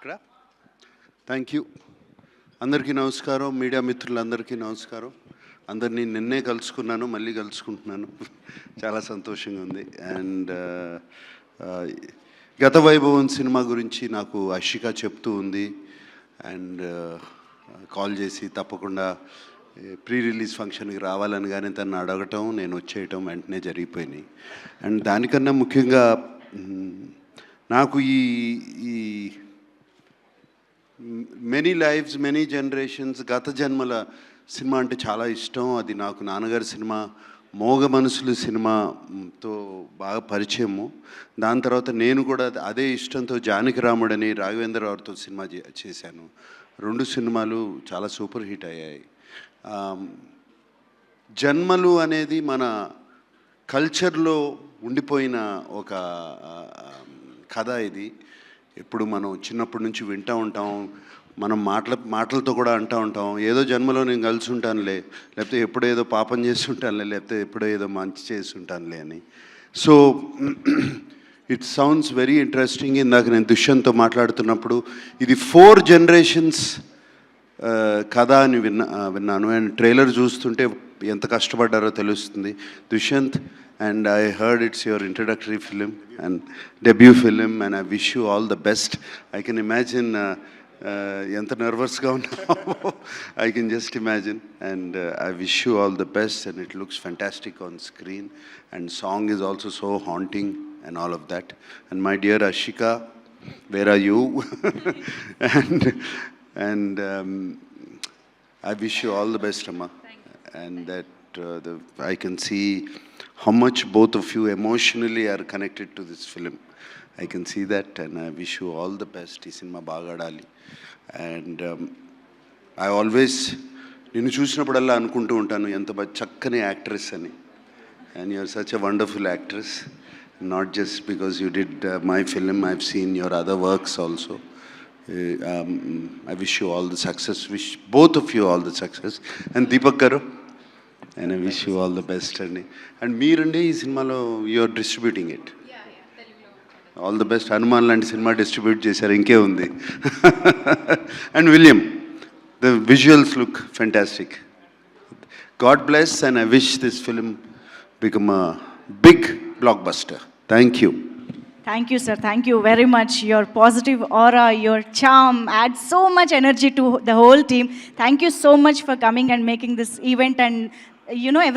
ఇక్కడ thank you. అందరికీ నమస్కారం, మీడియా మిత్రులందరికీ నమస్కారం. అందరినీ నిన్నే కలుసుకున్నాను, మళ్ళీ కలుసుకుంటున్నాను. చాలా సంతోషంగా ఉంది. అండ్ గత వైభవం సినిమా గురించి నాకు అషిక చెప్తూ ఉంది. అండ్ కాల్ చేసి తప్పకుండా ప్రీ రిలీజ్ ఫంక్షన్కి రావాలని కానీ తను అడగటం, నేను వచ్చేయటం వెంటనే జరిగిపోయినాయి. అండ్ దానికన్నా ముఖ్యంగా నాకు ఈ మెనీ లైఫ్స్ మెనీ జనరేషన్స్ గత జన్మల సినిమా అంటే చాలా ఇష్టం. అది నాకు నాన్నగారి సినిమా మోగ మనసులు సినిమాతో బాగా పరిచయము. దాని తర్వాత నేను కూడా అదే ఇష్టంతో జానకిరాముడని రాఘవేంద్రరావుతో సినిమా చేశాను. 2 సినిమాలు చాలా సూపర్ హిట్ అయ్యాయి. జన్మలు అనేది మన కల్చర్లో ఉండిపోయిన ఒక కథ. ఇది ఎప్పుడు మనం చిన్నప్పటి నుంచి వింటూ ఉంటాం, మనం మాటలతో కూడా అంటూ ఉంటాం, ఏదో జన్మలో నేను కలిసి ఉంటానులే, లేకపోతే ఎప్పుడో ఏదో పాపం చేసి ఉంటానులే, లేకపోతే ఎప్పుడో ఏదో మంచి చేసి ఉంటానులే అని. So it sounds very interesting. ఇందాక నేను దుష్యంత్తో మాట్లాడుతున్నప్పుడు ఇది 4 జనరేషన్స్ కథ అని విన్నాను. అండ్ ట్రైలర్ చూస్తుంటే ఎంత కష్టపడ్డారో తెలుస్తుంది. Dushyant, and I heard it's your introductory film and debut film, and I wish you all the best. I can imagine enta nervous ga unnavo. I can just imagine, and I wish you all the best, and it looks fantastic on screen, and song is also so haunting and all of that. And my dear Ashika, where are you? and I wish you all the best, Amma. And that I can see how much both of you emotionally are connected to this film. I can see that, and I wish you all the best. Ee cinema baga adali. And I always ninnu chusinappudalla anukuntu untanu enta chakkani actress ani. And you are such a wonderful actress, not just because you did my film. I've seen your other works also. I wish you all the success. Wish both of you all the success. And Deepak garu, and I wish you all the best. And మీరండి ఈ సినిమాలో you're distributing it. All the best. Hanuman లాంటి సినిమా distribute చేశారు, ఇంకే ఉంది. And William, the visuals look fantastic. God bless, and I wish this film become a big blockbuster. Thank you. Thank you, sir. Thank you very much. Your positive aura, your charm adds so much energy to the whole team. Thank you so much for coming and making this event and, everything.